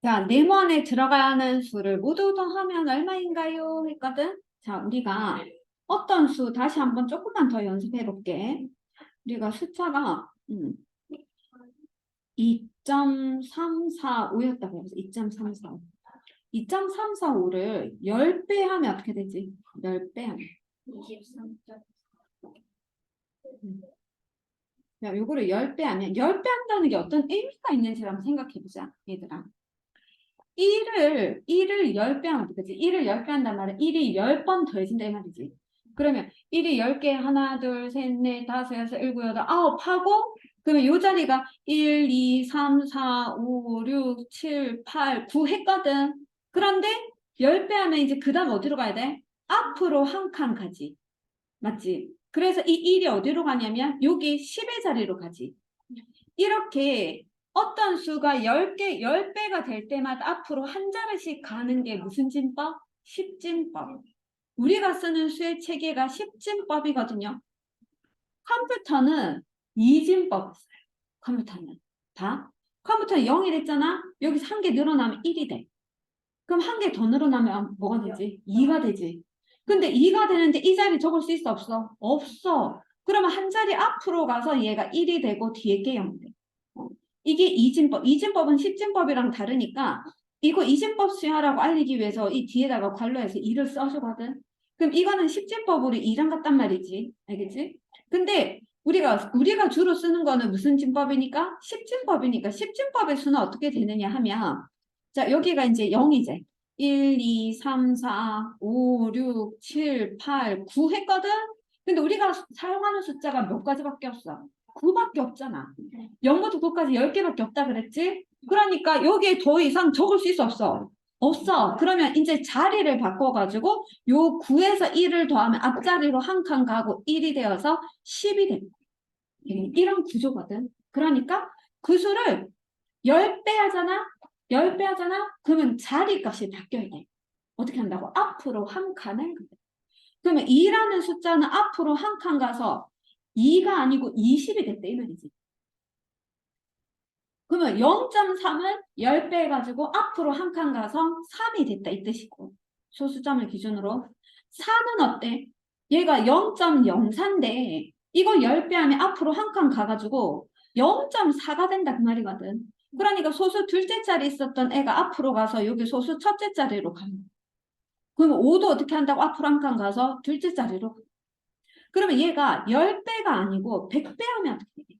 자, 네모안에 들어가는 수를 모두 더하면 얼마인가요? 했거든. 자, 우리가 어떤 수 다시 한번 조금만 더 연습해 볼게. 우리가 숫자가 2.345였다고 해서 2.345. 2.345를 10배 하면 어떻게 되지? 10배 하면. 23점. 야, 요거를 10배 하면 10배 한다는 게 어떤 의미가 있는지 한번 생각해 보자, 얘들아. 1을 10배 하면 어떡하지? 1을 10배 한단 말은 1이 10번 더해진다 이 말이지. 그러면 1이 10개 하나 둘 셋 넷 다섯 여섯 일곱 여덟 아홉 하고 그러면 요 자리가 1, 2, 3, 4, 5, 6, 7, 8, 9 했거든. 그런데 10배 하면 이제 그 다음 어디로 가야 돼? 앞으로 한 칸 가지. 맞지? 그래서 이 1이 어디로 가냐면 여기 10의 자리로 가지. 이렇게 어떤 수가 10배가 될 때마다 앞으로 한 자리씩 가는 게 무슨 진법? 십진법. 우리가 쓰는 수의 체계가 십진법이거든요. 컴퓨터는 이진법 써요. 컴퓨터는. 봐. 컴퓨터는 0이 됐잖아? 여기서 한 개 늘어나면 1이 돼. 그럼 한 개 더 늘어나면 뭐가 되지? 2가 되지. 근데 2가 되는데 이 자리 적을 수 있어? 없어? 없어. 그러면 한 자리 앞으로 가서 얘가 1이 되고 뒤에 게 0이 돼. 이게 이진법. 이진법은 십진법이랑 다르니까 이거 이진법 수행하라고 알리기 위해서 이 뒤에다가 괄호해서 2를 써주거든. 그럼 이거는 십진법으로 2랑 같단 말이지. 알겠지? 근데 우리가 주로 쓰는 거는 무슨 진법이니까? 십진법이니까 십진법의 수는 어떻게 되느냐 하면 자, 여기가 이제 0이제. 1, 2, 3, 4, 5, 6, 7, 8, 9 했거든? 근데 우리가 사용하는 숫자가 몇 가지밖에 없어? 9밖에 없잖아. 0부터 9까지 10개밖에 없다 그랬지? 그러니까 여기에 더 이상 적을 수 있어 없어? 없어. 그러면 이제 자리를 바꿔가지고 요 9에서 1을 더하면 앞자리로 한 칸 가고 1이 되어서 10이 돼. 이런 구조거든. 그러니까 그 수를 10배 하잖아? 10배 하잖아? 그러면 자리 값이 바뀌어야 돼. 어떻게 한다고? 앞으로 한 칸을. 그러면 2라는 숫자는 앞으로 한 칸 가서 2가 아니고 20이 됐대 이 말이지. 그러면 0.3은 10배 해가지고 앞으로 한 칸 가서 3이 됐다 이 뜻이고 소수점을 기준으로 4는 어때? 얘가 0.04인데 이거 10배 하면 앞으로 한 칸 가가지고 0.4가 된다 그 말이거든. 그러니까 소수 둘째 자리 있었던 애가 앞으로 가서 여기 소수 첫째 자리로 가는 그러면 5도 어떻게 한다고 앞으로 한 칸 가서 둘째 자리로 그러면 얘가 10배가 아니고 100배 하면 어떻게 돼?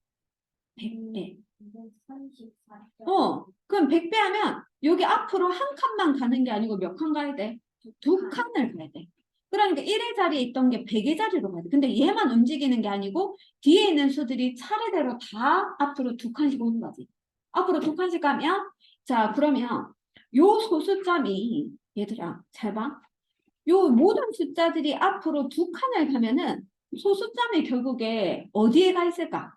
100배. 234점. 그럼 100배 하면 여기 앞으로 한 칸만 가는 게 아니고 몇 칸 가야 돼? 두 칸을 가야 돼. 그러니까 1의 자리에 있던 게 100의 자리로 가야 돼. 근데 얘만 움직이는 게 아니고 뒤에 있는 수들이 차례대로 다 앞으로 두 칸씩 오는 거지. 앞으로 두 칸씩 가면 자 그러면 요 소수점이 얘들아 잘 봐. 요 모든 숫자들이 앞으로 두 칸을 가면은 소수점이 결국에 어디에 가 있을까?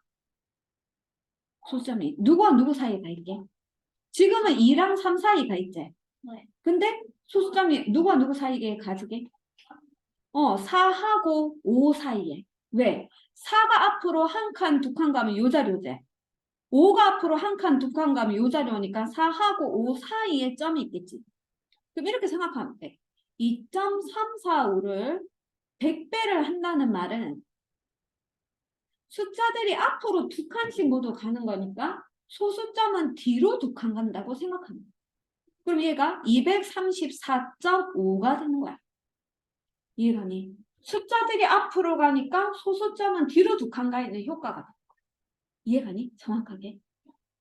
소수점이 누구와 누구 사이에 가 있게? 지금은 2랑 3 사이가 있지. 네. 근데 소수점이 누구와 누구 사이에 가지게? 4하고 5 사이에. 왜? 4가 앞으로 한 칸, 두 칸 가면 요 자리 오지. 5가 앞으로 한 칸, 두 칸 가면 요 자리 오니까 4하고 5 사이에 점이 있겠지. 그럼 이렇게 생각하면 돼. 2.345를 100배를 한다는 말은 숫자들이 앞으로 두 칸씩 모두 가는 거니까 소수점은 뒤로 두 칸 간다고 생각합니다. 그럼 얘가 234.5가 되는 거야. 이해가니? 숫자들이 앞으로 가니까 소수점은 뒤로 두 칸 가 있는 효과가 나. 이해가니? 정확하게.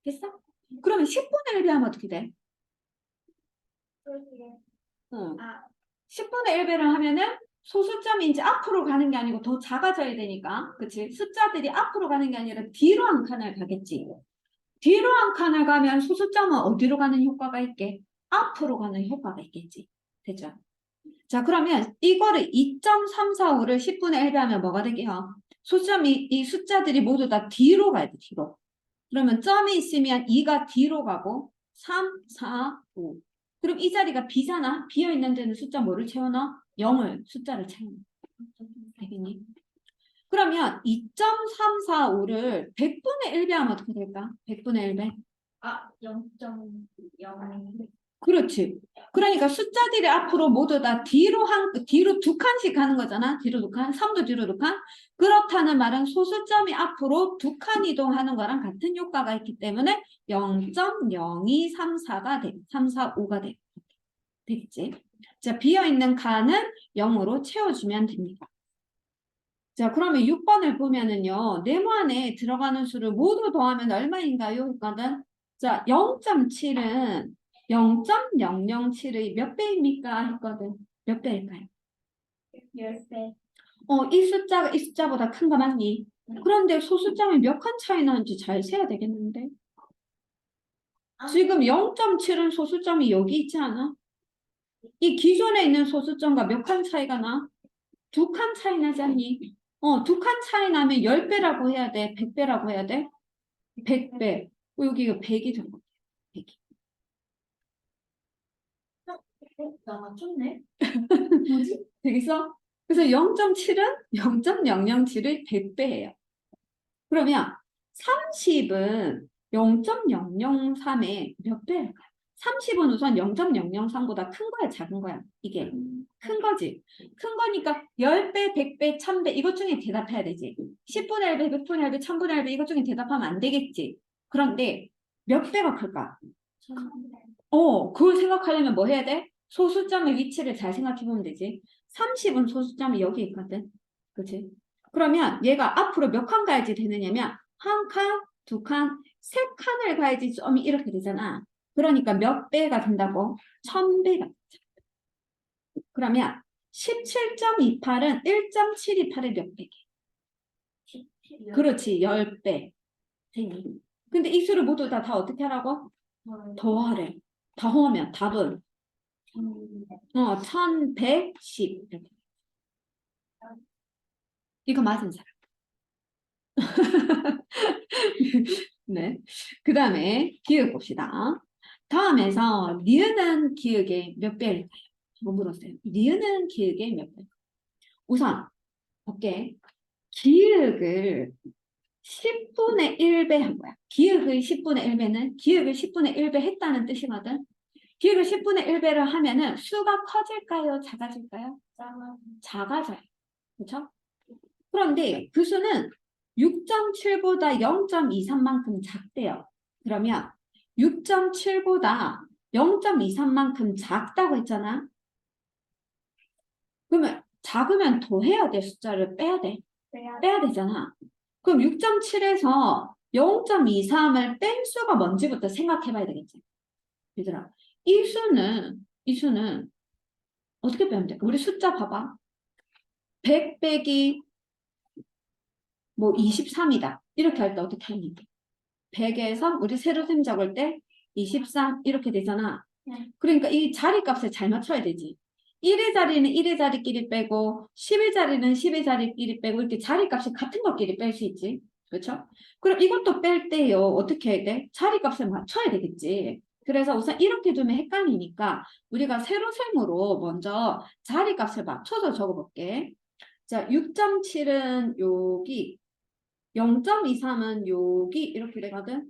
됐어? 그러면 10분의 1배 하면 어떻게 돼? 어. 10분의 1배를 하면은 소수점이 이제 앞으로 가는 게 아니고 더 작아져야 되니까. 그치? 숫자들이 앞으로 가는 게 아니라 뒤로 한 칸을 가겠지. 뒤로 한 칸을 가면 소수점은 어디로 가는 효과가 있게? 앞으로 가는 효과가 있겠지. 되죠? 자, 그러면 이거를 2.345를 10분의 1배 하면 뭐가 되게요? 소수점이, 이 숫자들이 모두 다 뒤로 가야 돼, 뒤로. 그러면 점이 있으면 2가 뒤로 가고, 3, 4, 5. 그럼 이 자리가 비잖아? 비어있는 데는 숫자 뭐를 채워넣어? 0을, 숫자를 채워넣어. 알겠니? 그러면 2.345를 100분의 1배 하면 어떻게 될까? 100분의 1배. 0.0. 그렇지. 그러니까 숫자들이 앞으로 모두 다 뒤로 두 칸씩 가는 거잖아. 뒤로 두 칸, 3도 뒤로 두 칸. 그렇다는 말은 소수점이 앞으로 두 칸 이동하는 거랑 같은 효과가 있기 때문에 0.0234가 돼. 345가 돼. 되겠지? 자, 비어있는 칸은 0으로 채워주면 됩니다. 자, 그러면 6번을 보면은요, 네모 안에 들어가는 수를 모두 더하면 얼마인가요? 했거든. 자, 0.7은 0.007의 몇 배입니까? 했거든. 몇 배일까요? 10배. 이 숫자보다 큰 거 맞니? 그런데 소수점이 몇 칸 차이 나는지 잘 세야 되겠는데. 지금 0.7은 소수점이 여기 있지 않아? 이 기존에 있는 소수점과 몇 칸 차이가 나? 두 칸 차이 나지 않니? 두 칸 차이 나면 10배라고 해야 돼? 100배라고 해야 돼? 100배. 여기가 100이 된 거야. 100이. 나 맞췄네. 뭐지? 되겠어? 그래서 0.7은 0.007을 100배예요. 그러면 30은 0.003의 몇 배일까요? 30은 우선 0.003보다 큰 거야, 작은 거야? 이게 큰 거지. 큰 거니까 10배, 100배, 1000배 이것 중에 대답해야 되지. 10분의 1배, 100분의 1배, 1000분의 1배 이것 중에 대답하면 안 되겠지. 그런데 몇 배가 클까? 그걸 생각하려면 뭐 해야 돼? 소수점의 위치를 잘 생각해 보면 되지. 30은 소수점이 여기 있거든. 그치? 그러면 얘가 앞으로 몇 칸 가야지 되느냐면 한 칸, 두 칸, 세 칸을 가야지 점이 이렇게 되잖아. 그러니까 몇 배가 된다고? 1000배가. 그러면 17.28은 1.728의 몇 배게? 그렇지, 10배. 되니. 근데 이 수를 모두 다 어떻게 하라고? 더하래. 더하면 답은 1110. 이렇게. 이거 맞은 사람. 네. 그 다음에 기억 봅시다. 다음에서 니은은 기억의 몇 배일까요? 한번 물었어요. 니은은 기억의 몇 배? 우선 볼게. 기억을 10분의 1배 한 거야. 기억의 10분의 1배는 기억을 10분의 1배 했다는 뜻이거든. 기억을 10분의 1배를 하면은 수가 커질까요? 작아질까요? 작아져요. 그렇죠? 그런데 그 수는 6.7보다 0.23만큼 작대요. 그러면 6.7보다 0.23만큼 작다고 했잖아. 그러면 작으면 더해야 돼. 숫자를 빼야 돼. 빼야 되잖아. 그럼 6.7에서 0.23을 뺀 수가 뭔지부터 생각해 봐야 되겠지. 얘들아, 이 수는 어떻게 빼면 돼? 우리 숫자 봐봐. 100 빼기 뭐 23이다. 이렇게 할 때 어떻게 하니? 100에서 우리 세로셈 적을 때 23 이렇게 되잖아. 그러니까 이 자리값을 잘 맞춰야 되지. 1의 자리는 1의 자리끼리 빼고 10의 자리는 10의 자리끼리 빼고 이렇게 자리값이 같은 것끼리 뺄 수 있지. 그렇죠? 그럼 이것도 뺄 때요. 어떻게 해야 돼? 자리값을 맞춰야 되겠지. 그래서 우선 이렇게 두면 헷갈리니까 우리가 세로셈으로 먼저 자리값을 맞춰서 적어볼게. 자, 6.7은 여기 0.23은 여기 이렇게 되거든.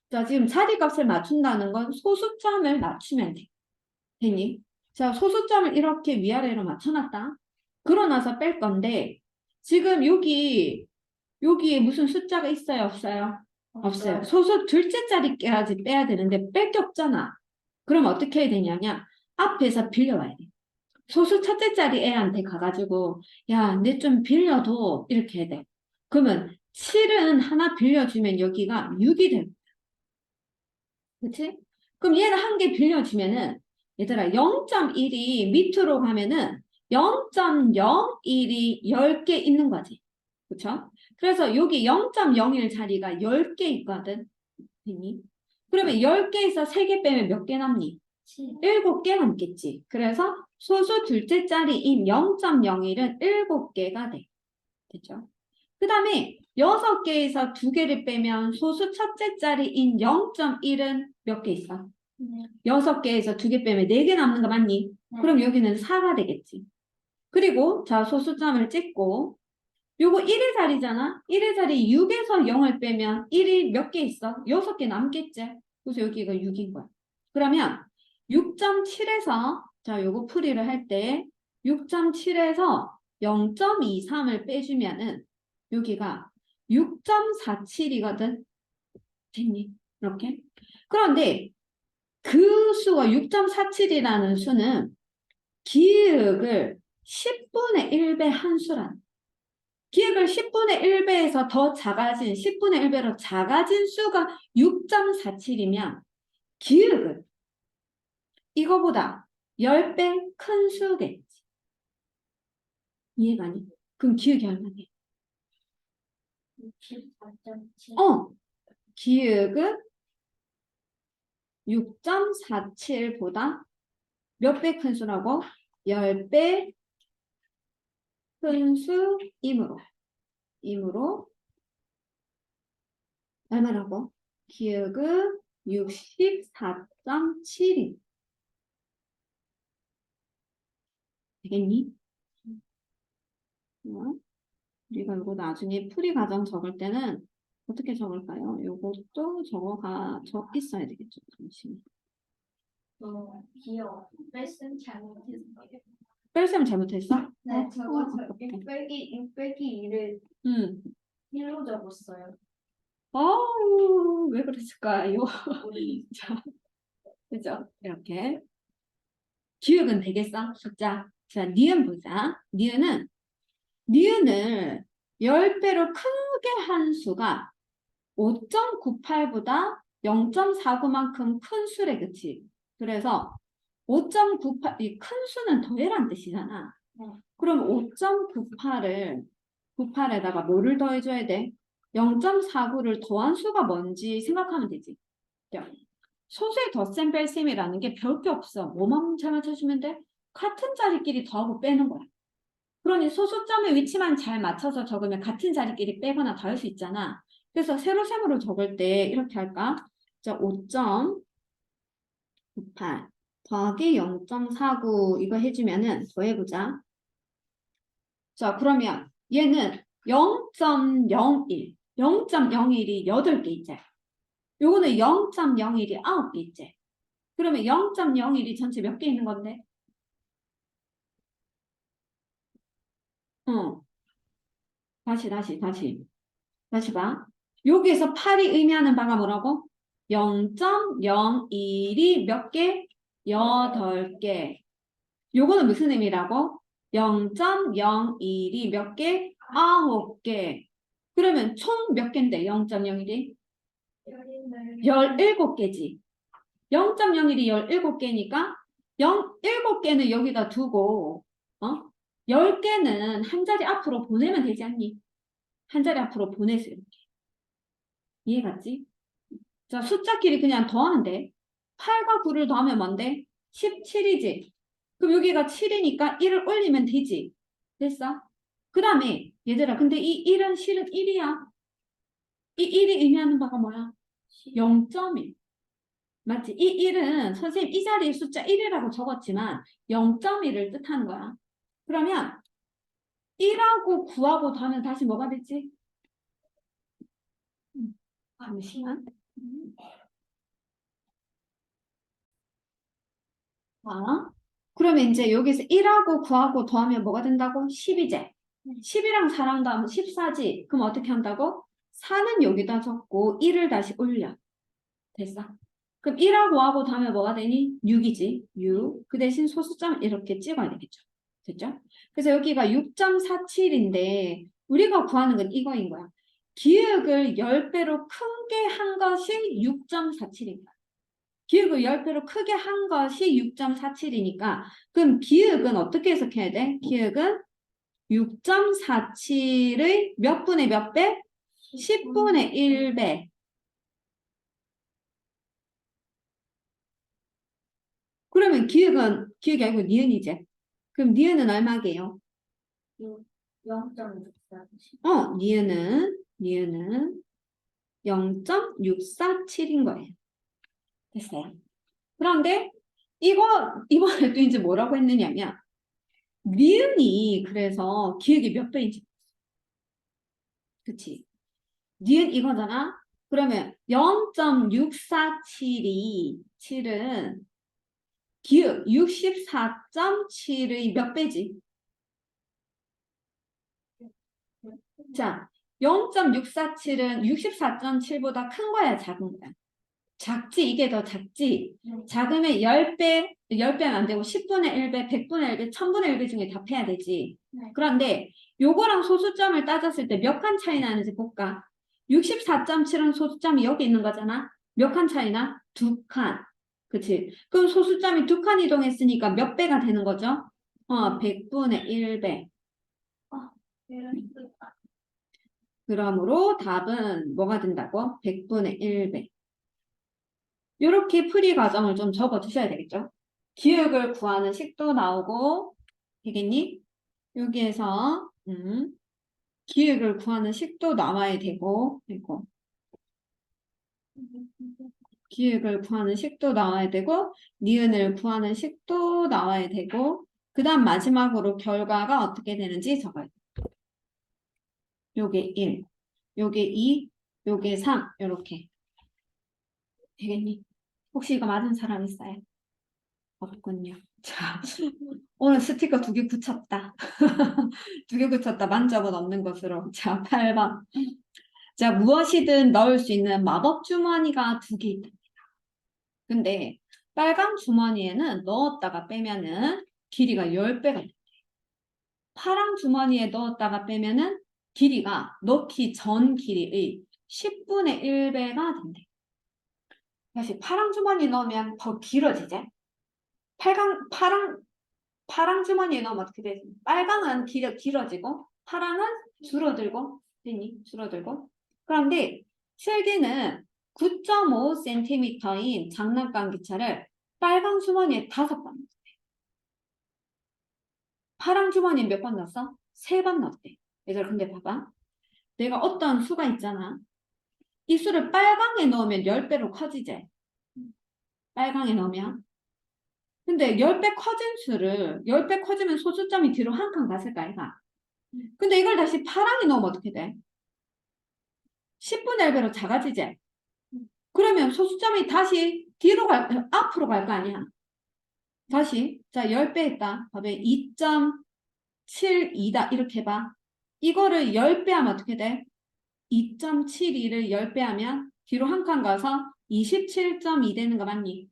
자, 지금 자리값을 맞춘다는 건 소수점을 맞추면 돼. 되니? 자, 소수점을 이렇게 위아래로 맞춰놨다. 그러고 나서 뺄 건데, 지금 여기에 무슨 숫자가 있어요? 없어요? 없어요. 소수 둘째 자리까지 빼야 되는데 뺄 게 없잖아. 그럼 어떻게 해야 되냐면, 앞에서 빌려와야 돼. 소수 첫째 자리 애한테 가가지고, 야, 내 좀 빌려도 이렇게 해야 돼. 그러면 7은 하나 빌려주면 여기가 6이 돼. 그치? 그럼 얘를 한 개 빌려주면은, 얘들아, 0.1이 밑으로 가면은 0.01이 10개 있는 거지. 그쵸? 그래서 여기 0.01 자리가 10개 있거든. 됐니? 그러면 10개에서 3개 빼면 몇 개 남니? 7개 남겠지. 그래서 소수 둘째 자리인 0.01은 7개가 돼. 됐죠? 그 다음에 6개에서 2개를 빼면 소수 첫째 자리인 0.1은 몇 개 있어? 6개에서 2개 빼면 4개 남는 거 맞니? 그럼 여기는 4가 되겠지. 그리고 자 소수점을 찍고 요거 1의 자리잖아? 1의 자리 6에서 0을 빼면 1이 몇 개 있어? 6개 남겠지? 그래서 여기가 6인 거야. 그러면 6.7에서 자, 요거 풀이를 할 때 6.7에서 0.23을 빼주면은 여기가 6.47이거든. 됐니? 이렇게. 그런데 그 수가 6.47이라는 수는 기억을 10분의 1배 한 수란. 기억을 10분의 1배에서 더 작아진 10분의 1배로 작아진 수가 6.47이면 기억은 이거보다 10배 큰 수겠지. 이해가 안 돼? 그럼 기억이 얼마냐? 64.7. 기억은 6.47보다 몇 배 큰 수라고? 10배 큰 수이므로 얼마라고? 기억은 64.7이 되겠니? 우리가 이거 나중에 풀이 과정 적을 때는 어떻게 적을까요? 이것도 적 있어야 되겠죠. 잠시만. 기억. 말씀 잘못했어요. 뺄셈 잘못했어? 네, 저거 아깝다. 6 빼기 2를 응. 1로 적었어요. 왜 그랬을까요? 우리 자, 그죠? 이렇게. 기억은 되겠어? 숫자. 자, 니은 보자. 니은을 10배로 크게 한 수가 5.98보다 0.49만큼 큰 수래, 그치? 그래서 5.98, 이 큰 수는 더해란 뜻이잖아. 네. 그럼 5.98에다가 뭐를 더해줘야 돼? 0.49를 더한 수가 뭔지 생각하면 되지. 소수의 덧셈 뺄셈이라는 게 별게 없어. 뭐만 잘 맞춰주면 돼? 같은 자리끼리 더하고 빼는 거야. 그러니 소수점의 위치만 잘 맞춰서 적으면 같은 자리끼리 빼거나 더할 수 있잖아. 그래서 세로셈으로 적을 때 이렇게 할까? 자, 5.98 더하기 0.49 이거 해주면은 더해보자. 자, 그러면 얘는 0.01, 0.01이 8개 있지. 요거는 0.01이 9개 있지. 그러면 0.01이 전체 몇 개 있는 건데? 다시 봐. 여기에서 8이 의미하는 바가 뭐라고? 0.01이 몇 개? 8개. 요거는 무슨 의미라고? 0.01이 몇 개? 9개. 그러면 총 몇 개인데 0.01이? 17개지. 0.01이 17개니까 7개는 여기다 두고 10개는 한 자리 앞으로 보내면 되지 않니? 한 자리 앞으로 보내세요. 이해갔지? 자, 숫자끼리 그냥 더하는데 8과 9를 더하면 뭔데? 17이지. 그럼 여기가 7이니까 1을 올리면 되지. 됐어? 그 다음에 얘들아 근데 이 1은 실은 1이야. 이 1이 의미하는 바가 뭐야? 0.1. 맞지? 이 1은 선생님 이 자리에 숫자 1이라고 적었지만 0.1을 뜻하는 거야. 그러면 1하고 9하고 더하면 다시 뭐가 됐지? 잠시만. 그러면 이제 여기서 1하고 9하고 더하면 뭐가 된다고? 10이지? 10이랑 4랑 더하면 14지? 그럼 어떻게 한다고? 4는 여기다 적고 1을 다시 올려. 됐어? 그럼 1하고 5하고 더하면 뭐가 되니? 6이지? 6. 그 대신 소수점 이렇게 찍어야 되겠죠? 됐죠? 그래서 여기가 6.47인데 우리가 구하는 건 이거인 거야. 기억을 10배로 크게 한 것이 6.47인 거야. 기억을 10배로 크게 한 것이 6.47이니까 그럼 기억은 어떻게 해석해야 돼? 기억은 6.47의 몇 분의 몇 배? 10분의 1배. 그러면 기억이 아니고 니은이지. 그럼 니은은 얼마게요? 0.64. 니은은 0.647인 거예요. 됐어요. 그런데 이번에 또 이제 뭐라고 했느냐면 니은이 그래서 기억이 몇 배인지. 그치? 니은 이거잖아. 그러면 0.647이 7은 기억 64.7의 몇 배지? 자, 0.647은 64.7보다 큰 거야, 작은 거야? 작지, 이게 더 작지? 작으면 10배, 10배는 안 되고 10분의 1배, 100분의 1배, 1000분의 1배 중에 답해야 되지. 네. 그런데 요거랑 소수점을 따졌을 때 몇 칸 차이 나는지 볼까? 64.7은 소수점이 여기 있는 거잖아. 몇 칸 차이 나? 2칸. 그치? 그럼 소수점이 2칸 이동했으니까 몇 배가 되는 거죠? 100분의 1배. 이랬을까? 그러므로 답은 뭐가 된다고? 100분의 1배. 이렇게 풀이 과정을 좀 적어 두셔야 되겠죠? 기억을 구하는 식도 나오고, 되겠니? 여기에서, 기억을 구하는 식도 나와야 되고, 그리고 기억을 구하는 식도 나와야 되고, 니은을 구하는 식도 나와야 되고, 그 다음 마지막으로 결과가 어떻게 되는지 적어야 돼. 요게 1, 요게 2, 요게 3, 요렇게. 되겠니? 혹시 이거 맞은 사람 있어요? 없군요. 자, 오늘 스티커 2개 붙였다. 2개 붙였다. 만점은 없는 것으로. 자, 8번. 자, 무엇이든 넣을 수 있는 마법 주머니가 2개 있다. 근데 빨간 주머니에는 넣었다가 빼면은 길이가 10배가 돼. 파란 주머니에 넣었다가 빼면은 길이가 넣기 전 길이의 10분의 1배가 된대. 다시 파란 주머니 넣으면 더 길어지지? 파랑 주머니에 넣으면 어떻게 되지? 빨강은 길어지고 파랑은 줄어들고 되니? 줄어들고. 그런데 슬기는 9.5cm인 장난감 기차를 빨강 주머니에 5번 넣었대. 파랑 주머니에 몇 번 넣었어? 3번 넣었대. 얘들아 근데 봐봐. 내가 어떤 수가 있잖아. 이 수를 빨강에 넣으면 10배로 커지지? 빨강에 넣으면. 근데 10배 커진 수를 10배 커지면 소수점이 뒤로 한 칸 갔을까 아이가? 근데 이걸 다시 파랑에 넣으면 어떻게 돼? 10분의 1배로 작아지지? 그러면 소수점이 다시 앞으로 갈 거 아니야? 다시. 자, 10배 했다. 봐봐. 2.72다. 이렇게 해봐. 이거를 10배 하면 어떻게 돼? 2.72를 10배 하면 뒤로 한 칸 가서 27.2 되는 거 맞니?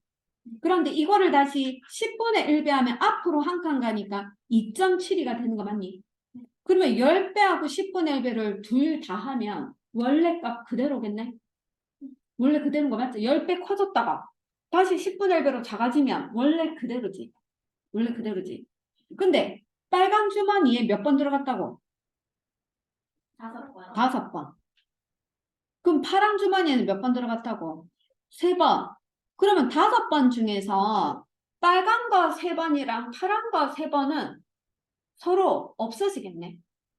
그런데 이거를 다시 10분의 1배 하면 앞으로 한 칸 가니까 2.72가 되는 거 맞니? 그러면 10배하고 10분의 1배를 둘 다 하면 원래 값 그대로겠네? 원래 그대로인 거 맞죠? 10배 커졌다가 다시 10분의 1배로 작아지면 원래 그대로지. 원래 그대로지. 근데 빨간 주머니에 몇 번 들어갔다고? 5번. 5번. 그럼 파란 주머니에는 몇 번 들어갔다고? 3번. 그러면 5번 중에서 빨간 거 3번이랑 파란 거 3번은 서로 없어지겠네.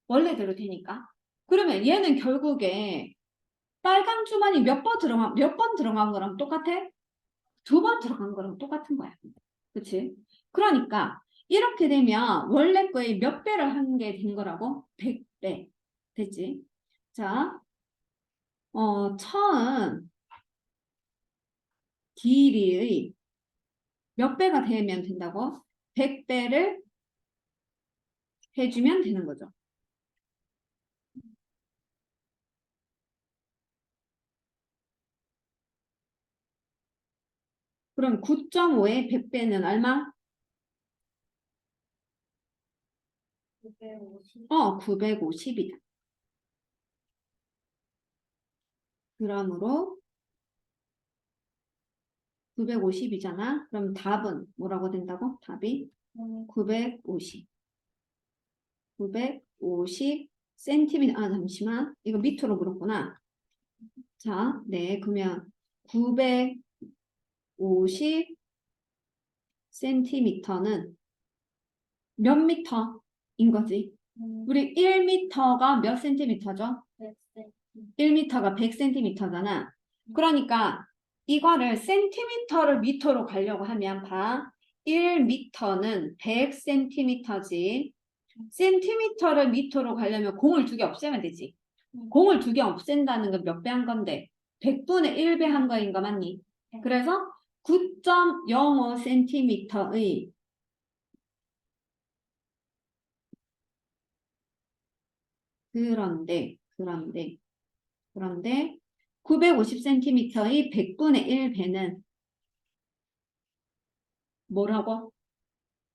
원래대로 되니까. 그러면 얘는 결국에 빨간 주머니 몇 번 들어간 거랑 똑같아? 2번 들어간 거랑 똑같은 거야. 그치? 그러니까 이렇게 되면 원래 거의 몇 배를 한 게 된 거라고? 100배. 됐지? 자, 처음 길이의 몇 배가 되면 된다고? 100배를 해주면 되는 거죠. 그럼 9.5의 100배는 얼마? 950. 950이다. 그러므로 950이잖아. 그럼 답은 뭐라고 된다고? 답이 950. 950cm. 아, 잠시만. 이거 밑으로 물었구나. 자, 네. 그러면 950cm는 몇 미터인 거지? 우리 1미터가 몇 센티미터죠? 1미터가 100cm잖아. 그러니까 이거를 센티미터를 미터로 가려고 하면 봐. 1미터는 100cm지. 센티미터를 미터로 가려면 공을 2개 없애면 되지. 공을 2개 없앤다는 건 몇 배 한 건데? 100분의 1배 한 거인 거 맞니? 그래서 9.05cm의 그런데 950cm의 100분의 1배는 뭐라고?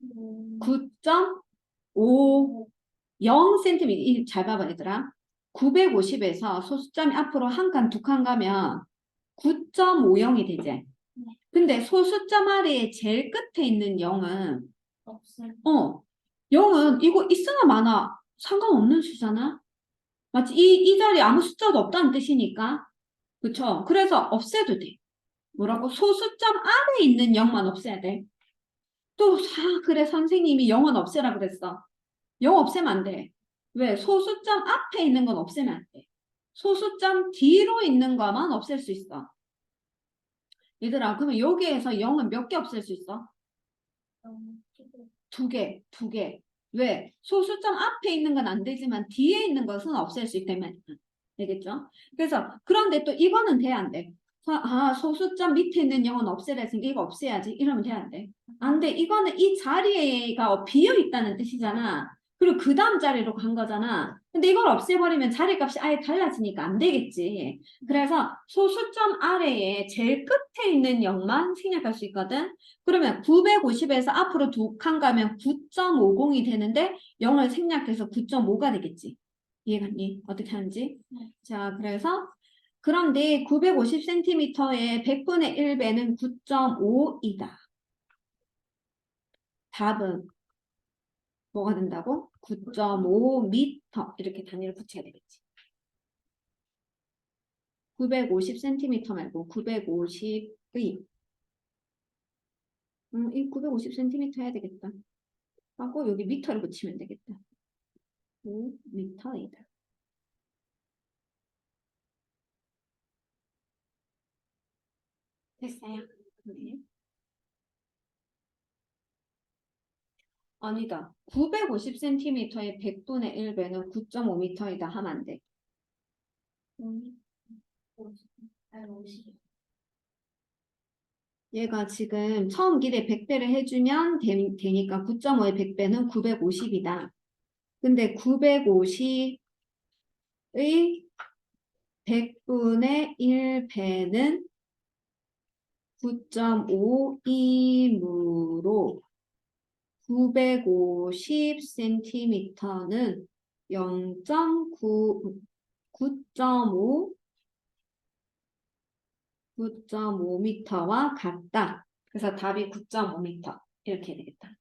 음, 9.50cm. 잘 봐봐 얘들아. 950에서 소수점이 앞으로 한 칸, 두 칸 가면 9.50이 되지. 근데 소수점 아래에 제일 끝에 있는 0은 없어요. 0은 이거 있으나 마나 상관없는 수잖아. 맞지? 이 자리에 아무 숫자도 없다는 뜻이니까. 그쵸? 그래서 없애도 돼. 뭐라고? 소수점 아래에 있는 0만 없애야 돼. 또, 그래, 선생님이 0은 없애라 그랬어. 0 없애면 안 돼. 왜? 소수점 앞에 있는 건 없애면 안 돼. 소수점 뒤로 있는 거만 없앨 수 있어. 얘들아, 그러면 여기에서 0은 몇 개 없앨 수 있어? 두 개, 두 개. 왜? 소수점 앞에 있는 건 안 되지만 뒤에 있는 것은 없앨 수 있다면 되겠죠? 그래서 그런데 또 이거는 돼, 안 돼? 소수점 밑에 있는 0은 없애라 했으니까 이거 없애야지. 이러면 돼, 안 돼? 안 돼. 이거는 이 자리가 비어 있다는 뜻이잖아. 그리고 그 다음 자리로 간 거잖아. 근데 이걸 없애버리면 자리값이 아예 달라지니까 안 되겠지. 그래서 소수점 아래에 제일 끝에 있는 0만 생략할 수 있거든. 그러면 950에서 앞으로 두 칸 가면 9.50이 되는데 0을 생략해서 9.5가 되겠지. 이해갔니? 어떻게 하는지? 자, 그래서 그런데 950cm의 100분의 1배는 9.5이다. 답은 뭐가 된다고? 9.5m 이렇게 단위를 붙여야 되겠지. 950cm 말고 950의 이 950cm 해야 되겠다. 하고 여기 미터를 붙이면 되겠다. 5m이다. 됐어요. 네. 아니다. 950cm의 100분의 1배는 9.5m이다 하면 안 돼. 50. 얘가 지금 처음 길에 100배를 해주면 되니까 9.5의 100배는 950이다. 근데 950의 100분의 1배는 9.5이므로 950cm는 0.9, 9.5, 9.5m와 같다. 그래서 답이 9.5m. 이렇게 해야 되겠다.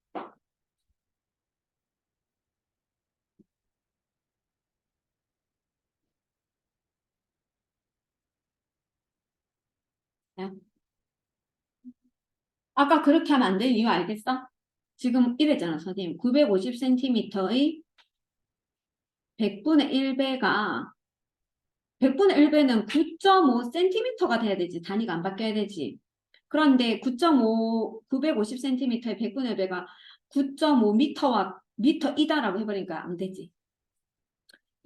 아까 그렇게 하면 안 되는 이유 알겠어? 지금 이랬잖아, 선생님. 950cm의 100분의 1배가 100분의 1배는 9.5cm가 돼야 되지. 단위가 안 바뀌어야 되지. 그런데 950cm의 100분의 1배가 9.5m와 미터이다라고 해버리니까 안 되지.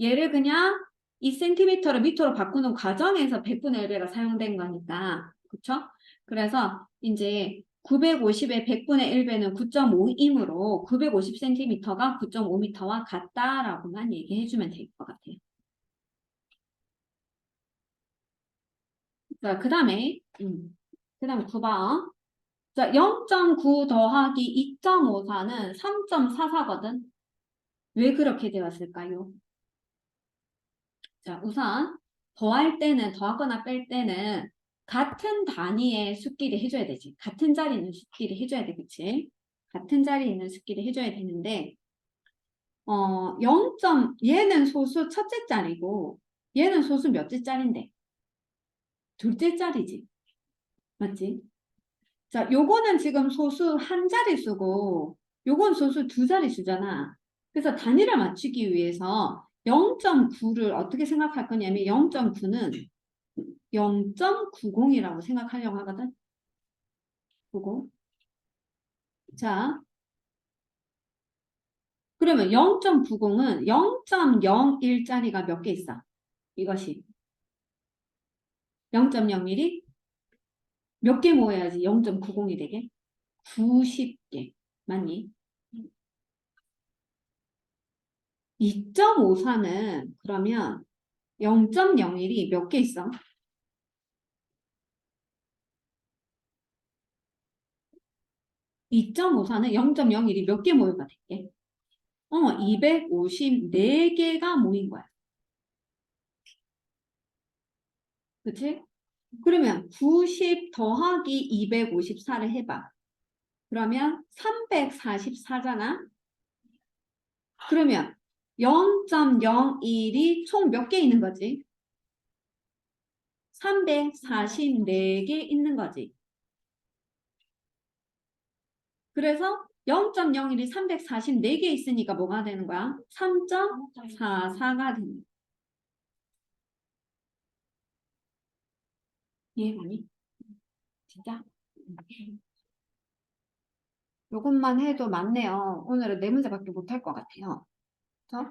얘를 그냥 이 cm를 미터로 바꾸는 과정에서 100분의 1배가 사용된 거니까. 그쵸? 그래서 이제 950의 100분의 1배는 9.5이므로 950cm가 9.5m와 같다라고만 얘기해주면 될 것 같아요. 자, 그 다음에 9번. 자, 0.9 더하기 2.54는 3.44거든. 왜 그렇게 되었을까요? 자, 우선 더하거나 뺄 때는 같은 단위의 숫끼리 해줘야 되지. 같은 자리 있는 숫끼리 해줘야 되겠지. 같은 자리 있는 숫끼리 해줘야 되는데 얘는 소수 첫째 자리고 얘는 소수 몇째 자리인데? 둘째 자리지. 맞지? 자, 요거는 지금 소수 한 자릿수고 요건 소수 두 자릿수잖아. 그래서 단위를 맞추기 위해서 0.9를 어떻게 생각할 거냐면 0.9는 0.90이라고 생각하려고 하거든. 90. 자, 그러면 0.90은 0.01짜리가 몇 개 있어? 이것이 0.01이 몇 개 모여야지 0.90이 되게? 90개. 맞니? 2.54는 그러면 0.01이 몇 개 있어? 2.54는 0.01이 몇 개 모여가 될게? 254개가 모인 거야. 그치? 그러면 90 더하기 254를 해봐. 그러면 344잖아? 그러면 0.01이 총 몇 개 있는 거지? 344개 있는 거지. 그래서 0.01이 344개 있으니까 뭐가 되는 거야? 3.44가 되는 거야. 이해가니? 진짜? 요것만 해도 맞네요. 오늘은 네 문제밖에 못 할 것 같아요. 그래서